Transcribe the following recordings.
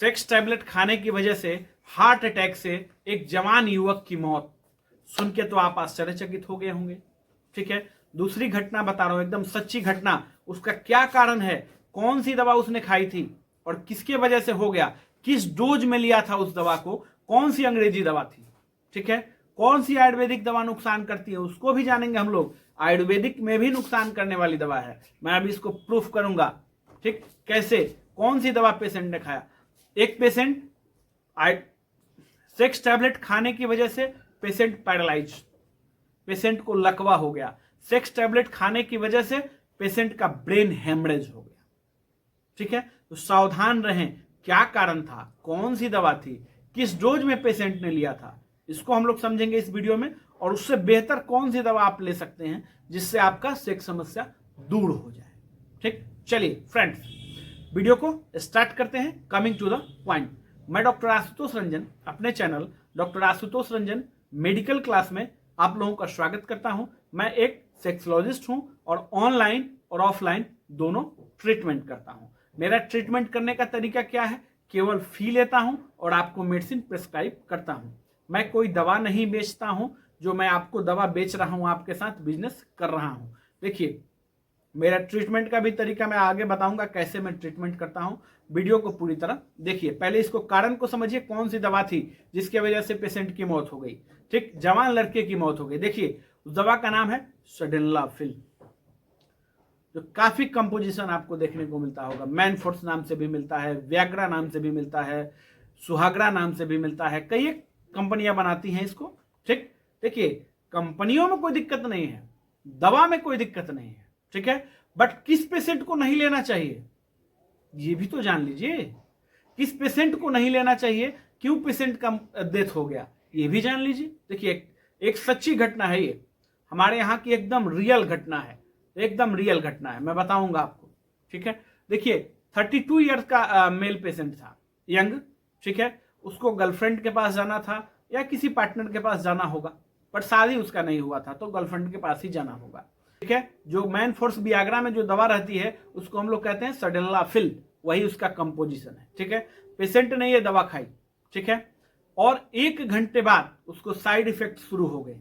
Sex tablet खाने की वजह से हार्ट अटैक से एक जवान युवक की मौत। सुन के तो आप आश्चर्यचकित हो गए होंगे। ठीक है, दूसरी घटना बता रहा हूं, एकदम सच्ची घटना। उसका क्या कारण है, कौन सी दवा उसने खाई थी और किसके वजह से हो गया, किस डोज में लिया था उस दवा को, कौन सी अंग्रेजी दवा थी। ठीक है, कौन सी आयुर्वेदिक दवा नुकसान करती है उसको भी जानेंगे हम लोग। आयुर्वेदिक में भी नुकसान करने वाली दवा है, मैं अभी इसको प्रूफ करूंगा। ठीक, कैसे, कौन सी दवा पेशेंट ने खाया। एक पेशेंट सेक्स टैबलेट खाने की वजह से पेशेंट पैरालाइज, पेशेंट को लकवा हो गया। सेक्स टैबलेट खाने की वजह से पेशेंट का ब्रेन हेमरेज हो गया। ठीक है, तो सावधान रहें, क्या कारण था, कौन सी दवा थी, किस डोज में पेशेंट ने लिया था, इसको हम लोग समझेंगे इस वीडियो में। और उससे बेहतर कौन सी दवा आप ले सकते हैं जिससे आपका सेक्स समस्या दूर हो जाए। ठीक, चलिए फ्रेंड्स, वीडियो को स्टार्ट करते हैं। कमिंग टू द पॉइंट, मैं डॉक्टर आशुतोष रंजन अपने channel doctor Ashutosh Ranjan medical class में आप लोगों का स्वागत करता हूं। मैं एक सेक्सोलॉजिस्ट हूं और ऑनलाइन और ऑफलाइन दोनों ट्रीटमेंट करता हूं। मेरा ट्रीटमेंट करने का तरीका क्या है, केवल फी लेता हूं और आपको मेडिसिन प्रिस्क्राइब करता हूं। मैं कोई दवा नहीं बेचता हूं, जो मैं आपको दवा बेच रहा हूं आपके साथ बिजनेस कर रहा हूं। देखिए, मेरा ट्रीटमेंट का भी तरीका मैं आगे बताऊंगा, कैसे मैं ट्रीटमेंट करता हूं। वीडियो को पूरी तरह देखिए। पहले इसको कारण को समझिए, कौन सी दवा थी जिसकी वजह से पेशेंट की मौत हो गई। ठीक, जवान लड़के की मौत हो गई। देखिए, उस दवा का नाम है सडेनलाफिल, जो काफी कंपोजिशन आपको देखने को मिलता होगा। मैनफोर्स नाम से भी मिलता है, व्याग्रा नाम से भी मिलता है, सुहागरा नाम से भी मिलता है। कई कंपनियां बनाती हैं इसको। ठीक, देखिए, कंपनियों में कोई दिक्कत नहीं है, दवा में कोई दिक्कत नहीं है। ठीक है, बट किस पेशेंट को नहीं लेना चाहिए ये भी तो जान लीजिए। किस पेशेंट को नहीं लेना चाहिए, क्यों पेशेंट का डेथ हो गया, ये भी जान लीजिए। देखिए, एक सच्ची घटना है, ये हमारे यहाँ की एकदम रियल घटना है, एकदम रियल घटना है, मैं बताऊंगा आपको। ठीक है, देखिए, 32 ईयर्स का मेल पेशेंट था, यंग। ठीक है, उसको गर्लफ्रेंड के पास जाना था या किसी पार्टनर के पास जाना होगा, पर शादी उसका नहीं हुआ था, तो गर्लफ्रेंड के पास ही जाना होगा। ठीक है, जो मैन फोर्स वियाग्रा में जो दवा रहती है उसको हम लोग कहते हैं सडेनलाफिल, वही उसका कंपोजिशन है। ठीक है, पेशेंट ने ये दवा खाई। ठीक है, और 1 घंटे बाद उसको साइड इफेक्ट शुरू हो गए।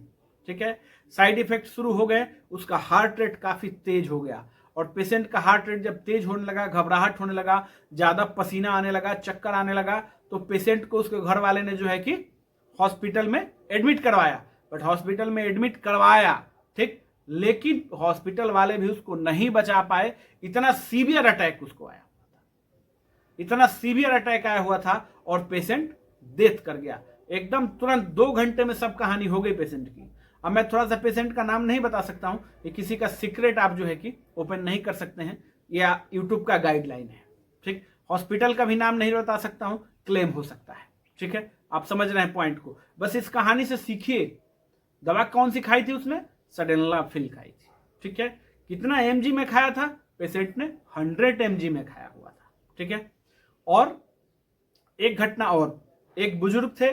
ठीक है, साइड इफेक्ट शुरू हो गए, उसका हार्ट रेट काफी तेज हो गया। और पेशेंट का हार्ट रेट जब तेज होने लगा, घबराहट होने लगा, ज्यादा पसीना आने लगा, चक्कर आने लगा, तो पेशेंट को उसके घर वाले ने जो है कि हॉस्पिटल में एडमिट करवाया। बट हॉस्पिटल में एडमिट करवाया, ठीक, लेकिन हॉस्पिटल वाले भी उसको नहीं बचा पाए। इतना सीवियर अटैक उसको आया, इतना सीवियर अटैक आया हुआ था और पेशेंट डेथ कर गया एकदम तुरंत। 2 घंटे में सब कहानी हो गई पेशेंट की। अब मैं थोड़ा सा पेशेंट का नाम नहीं बता सकता हूं, ये किसी का सीक्रेट आप जो है कि ओपन नहीं कर सकते हैं, या यूट्यूब का गाइडलाइन है। ठीक, हॉस्पिटल का भी नाम नहीं बता सकता हूं, क्लेम हो सकता है। ठीक है, आप समझ रहे हैं पॉइंट को। बस इस कहानी से सीखिए। दवा कौन सी खाई थी उसने, सडेनलाफिल खाई थी। ठीक है, कितना mg में खाया था, पेशेंट ने 100 mg में खाया हुआ था। ठीक है, और एक घटना और, एक बुजुर्ग थे।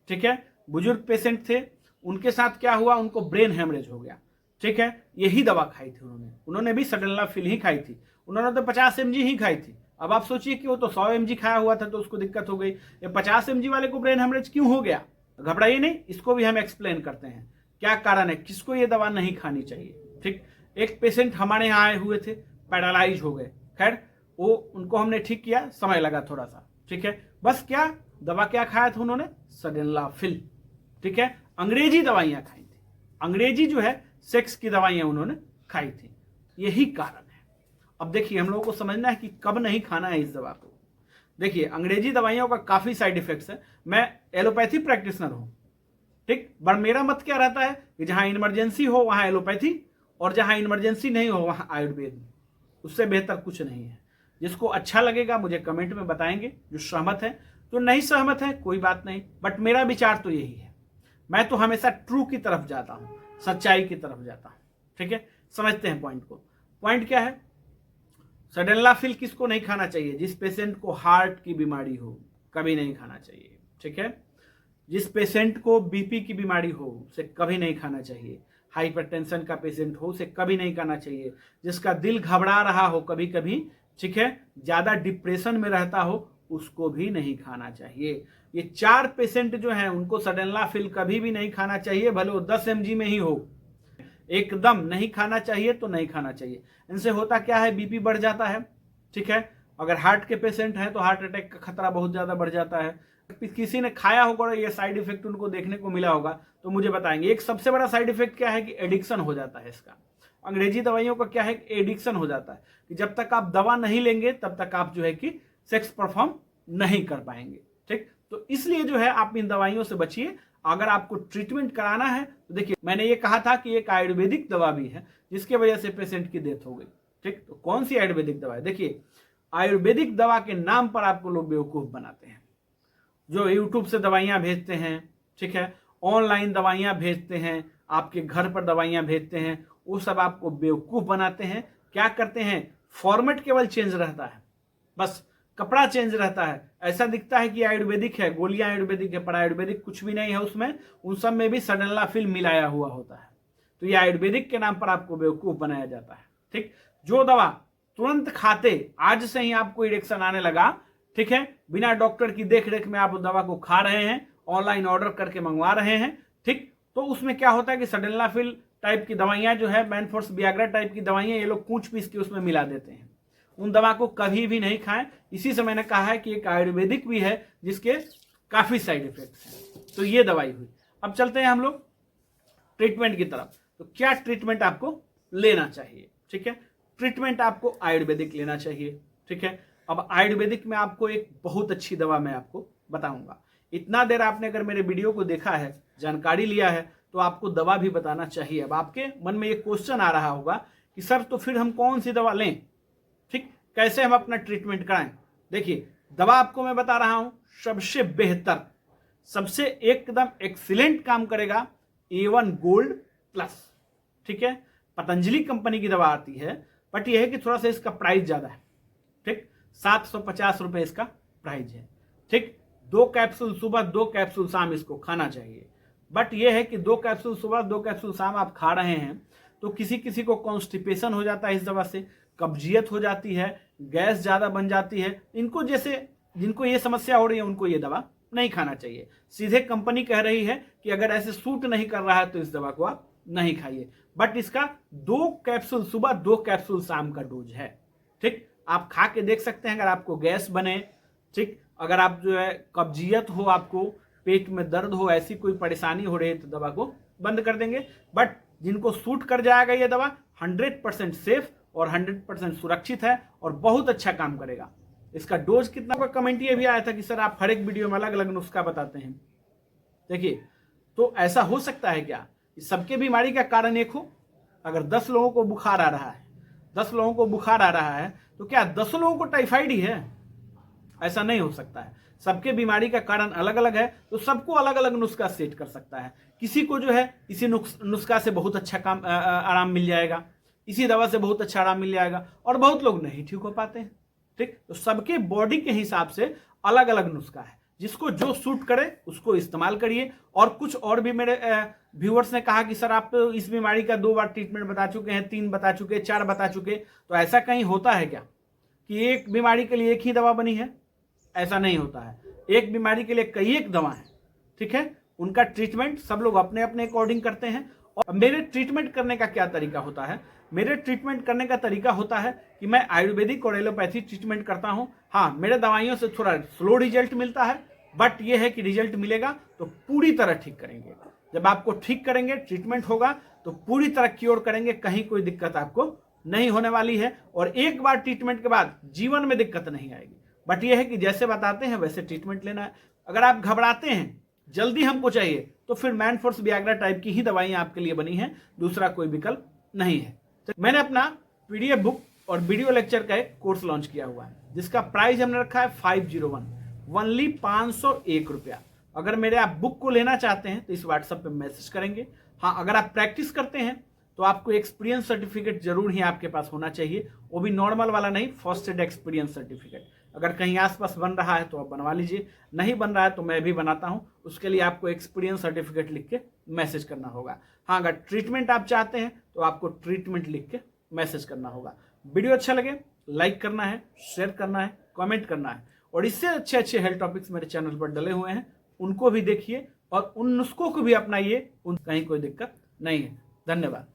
ठीक है, बुजुर्ग पेशेंट थे, उनके साथ क्या हुआ, उनको ब्रेन हेमरेज हो गया। ठीक है, यही दवा खाई थी उन्होंने भी सडेनलाफिल ही खाई थी। उन्होंने तो 50 mg ही खाई थी। अब आप सोचिए कि वो तो 100 mg खाया हुआ था, तो उसको दिक्कत हो गई। ये 50 mg वाले को ब्रेन हेमरेज क्यों हो गया, घबराइए नहीं, इसको भी हम एक्सप्लेन करते हैं क्या कारण है, किसको ये दवा नहीं खानी चाहिए। ठीक, एक पेशेंट हमारे यहाँ आए हुए थे, पैरालाइज हो गए। खैर, वो उनको हमने ठीक किया, समय लगा थोड़ा सा। ठीक है, बस क्या दवा क्या खाया था उन्होंने, सडेनलाफिल। ठीक है, अंग्रेजी दवाइयां खाई थी, अंग्रेजी जो है सेक्स की दवाइयां उन्होंने खाई थी, यही कारण है। अब देखिए, हम लोगों को समझना है कि कब नहीं खाना है इस दवा को। देखिए, अंग्रेजी दवाइयों का काफी साइड इफेक्ट्स है। मैं एलोपैथी प्रैक्टिशनर हूं, ठीक, पर मेरा मत क्या रहता है कि जहां इमरजेंसी हो वहां एलोपैथी, और जहां इमरजेंसी नहीं हो वहां आयुर्वेद। उससे बेहतर कुछ नहीं है। जिसको अच्छा लगेगा मुझे कमेंट में बताएंगे, जो सहमत है, जो नहीं सहमत है कोई बात नहीं, बट मेरा विचार तो यही है। मैं तो हमेशा ट्रू की तरफ जाता हूं, सच्चाई की तरफ जाता हूं। ठीक है, समझते हैं पॉइंट को। पॉइंट क्या है, सडेनलाफिल किसको नहीं खाना चाहिए, जिस पेशेंट को हार्ट की बीमारी हो, कभी नहीं खाना चाहिए। ठीक है, जिस पेशेंट को बीपी की बीमारी हो उसे कभी नहीं खाना चाहिए। हाइपरटेंशन का पेशेंट हो उसे कभी नहीं खाना चाहिए। जिसका दिल घबरा रहा हो कभी कभी, ठीक है, ज्यादा डिप्रेशन में रहता हो, उसको भी नहीं खाना चाहिए। ये 4 पेशेंट जो हैं उनको सडेनलाफिल कभी भी नहीं खाना चाहिए, भले वो 10 mg में ही हो, एकदम नहीं खाना चाहिए तो नहीं खाना चाहिए। इनसे होता क्या है, बीपी बढ़ जाता है, ठीक है। अगर हार्ट के पेशेंट हैं तो हार्ट अटैक का खतरा बहुत ज्यादा बढ़ जाता है। किसी ने खाया होगा और ये साइड इफेक्ट उनको देखने को मिला होगा तो मुझे बताएंगे। एक सबसे बड़ा साइड इफेक्ट क्या है कि एडिक्शन हो जाता है इसका। अंग्रेजी दवाइयों का क्या है, एडिक्शन हो जाता है कि जब तक आप दवा नहीं लेंगे तब तक आप जो है कि सेक्स परफॉर्म नहीं कर पाएंगे, ठीक। तो इसलिए जो है आप इन दवाइयों से बचिए। अगर आपको ट्रीटमेंट कराना है तो देखिए, मैंने ये कहा था कि एक आयुर्वेदिक दवा भी है जिसके वजह से पेशेंट की डेथ हो गई, ठीक। तो कौन सी आयुर्वेदिक दवा है? देखिए, आयुर्वेदिक दवा के नाम पर आपको लोग बेवकूफ बनाते हैं। जो यूट्यूब से दवाइयां भेजते हैं, ठीक है, ऑनलाइन दवाइयां भेजते हैं, आपके घर पर दवाइयां भेजते हैं, वो सब आपको बेवकूफ बनाते हैं। क्या करते हैं, फॉर्मेट केवल चेंज रहता है, बस कपड़ा चेंज रहता है। ऐसा दिखता है कि आयुर्वेदिक है, गोलियां आयुर्वेदिक है, पर आयुर्वेदिक कुछ भी नहीं है उसमें। उन सब में भी सडेनलाफिल मिलाया हुआ होता है। तो ये आयुर्वेदिक के नाम पर आपको बेवकूफ बनाया जाता है, ठीक। जो दवा तुरंत खाते आज से ही आपको इरेक्शन आने लगा, ठीक है, बिना डॉक्टर की देखरेख में आप उस दवा को खा रहे हैं, ऑनलाइन ऑर्डर करके मंगवा रहे हैं, ठीक, तो उसमें क्या होता है कि सडेनलाफिल टाइप की दवाइयां जो है, मैनफोर्स वियाग्रा टाइप की दवाइयां, ये लोग कूच पीस के उसमें मिला देते हैं। उन दवा को कभी भी नहीं खाएं। इसी से मैंने कहा है कि एक आयुर्वेदिक भी है जिसके काफी साइड इफेक्ट्स हैं। तो ये दवाई हुई। अब चलते हैं हम लोग ट्रीटमेंट की तरफ। तो क्या ट्रीटमेंट आपको लेना चाहिए, ठीक है। ट्रीटमेंट आपको आयुर्वेदिक लेना चाहिए, ठीक है। अब आयुर्वेदिक में आपको एक बहुत अच्छी दवा मैं आपको बताऊंगा। इतना देर आपने अगर मेरे वीडियो को देखा है, जानकारी लिया है, तो आपको दवा भी बताना चाहिए। अब आपके मन में एक क्वेश्चन आ रहा होगा कि सर तो फिर हम कौन सी दवा लें, ठीक, कैसे हम अपना ट्रीटमेंट कराएं। देखिए, दवा आपको मैं बता रहा हूं सबसे बेहतर, सबसे एकदम एक्सीलेंट काम करेगा A1 गोल्ड प्लस, ठीक है। पतंजलि कंपनी की दवा आती है, बट यह है कि थोड़ा सा इसका प्राइस ज्यादा है, ठीक, 750 रुपए इसका प्राइस है, ठीक। 2 कैप्सूल सुबह 2 कैप्सूल शाम इसको खाना चाहिए। बट यह है कि 2 कैप्सूल सुबह 2 कैप्सूल शाम आप खा रहे हैं तो किसी किसी को कॉन्स्टिपेशन हो जाता है इस दवा से, कब्जियत हो जाती है, गैस ज्यादा बन जाती है। इनको जैसे जिनको ये समस्या हो रही है उनको ये दवा नहीं खाना चाहिए। सीधे कंपनी कह रही है कि अगर ऐसे सूट नहीं कर रहा है तो इस दवा को आप नहीं खाइए। बट इसका 2 कैप्सूल सुबह 2 कैप्सूल शाम का डोज है, ठीक। आप खा के देख सकते हैं। अगर आपको गैस बने, ठीक, अगर आप जो है कब्जियत हो, आपको पेट में दर्द हो, ऐसी कोई परेशानी हो रही है तो दवा को बंद कर देंगे। बट जिनको सूट कर जाएगा ये दवा 100% सेफ और 100% सुरक्षित है और बहुत अच्छा काम करेगा। इसका डोज कितना का कमेंट ये भी आया था कि सर आप हर एक वीडियो में अलग अलग नुस्खा बताते हैं। देखिए, तो ऐसा हो सकता है क्या सबके बीमारी का कारण एक हो? अगर 10 लोगों को बुखार आ रहा है, 10 लोगों को बुखार आ रहा है, तो क्या 10 लोगों को टाइफाइड ही है? ऐसा नहीं हो सकता है। सबके बीमारी का कारण अलग अलग है, तो सबको अलग अलग नुस्खा सेट कर सकता है। किसी को जो है इसी नुस्खा से बहुत अच्छा काम आराम मिल जाएगा, इसी दवा से बहुत अच्छा आराम मिल जाएगा, और बहुत लोग नहीं ठीक हो पाते हैं, ठीक। तो सबके बॉडी के हिसाब से अलग अलग नुस्खा है, जिसको जो सूट करे उसको इस्तेमाल करिए। और कुछ और भी मेरे व्यूअर्स ने कहा कि सर आप तो इस बीमारी का 2 बार ट्रीटमेंट बता चुके हैं, 3 बता चुके, 4 बता चुके, तो ऐसा कहीं होता है क्या कि एक बीमारी के लिए एक ही दवा बनी है? ऐसा नहीं होता है। एक बीमारी के लिए कई एक दवा है, ठीक है। उनका ट्रीटमेंट सब लोग अपने अपने अकॉर्डिंग करते हैं। और मेरे ट्रीटमेंट करने का क्या तरीका होता है? मेरे ट्रीटमेंट करने का तरीका होता है कि मैं आयुर्वेदिक और एलोपैथी ट्रीटमेंट करता हूं। हाँ, मेरे दवाइयों से थोड़ा स्लो रिजल्ट मिलता है, बट यह है कि रिजल्ट मिलेगा तो पूरी तरह ठीक करेंगे। जब आपको ठीक करेंगे, ट्रीटमेंट होगा तो पूरी तरह क्योर करेंगे, कहीं कोई दिक्कत आपको नहीं होने वाली है। और एक बार ट्रीटमेंट के बाद जीवन में दिक्कत नहीं आएगी। बट यह है कि जैसे बताते हैं वैसे ट्रीटमेंट लेना है। अगर आप घबराते हैं, जल्दी हमको चाहिए, तो फिर मैनफोर्स वियाग्रा टाइप की ही दवाइयां आपके लिए बनी है, दूसरा कोई विकल्प नहीं है। तो मैंने अपना पीडीएफ बुक और वीडियो लेक्चर का एक कोर्स लॉन्च किया हुआ है, जिसका प्राइस हमने रखा है 501, ओनली 501 रुपया। अगर मेरे आप बुक को लेना चाहते हैं तो इस व्हाट्सएप पे मैसेज करेंगे। हाँ, अगर आप प्रैक्टिस करते हैं तो आपको एक्सपीरियंस सर्टिफिकेट जरूर ही आपके पास होना चाहिए, वो भी नॉर्मल वाला नहीं, फर्स्ट एड एक्सपीरियंस सर्टिफिकेट। अगर कहीं आसपास बन रहा है तो आप बनवा लीजिए, नहीं बन रहा है तो मैं भी बनाता हूं। उसके लिए आपको एक्सपीरियंस सर्टिफिकेट लिख के मैसेज करना होगा। हाँ, अगर ट्रीटमेंट आप चाहते हैं तो आपको ट्रीटमेंट लिख के मैसेज करना होगा। वीडियो अच्छा लगे लाइक करना है, शेयर करना है, कमेंट करना है। और इससे अच्छे अच्छे हेल्थ टॉपिक्स मेरे चैनल पर डले हुए हैं, उनको भी देखिए और उन नुस्खों को भी अपनाइए, उन कहीं कोई दिक्कत नहीं है। धन्यवाद।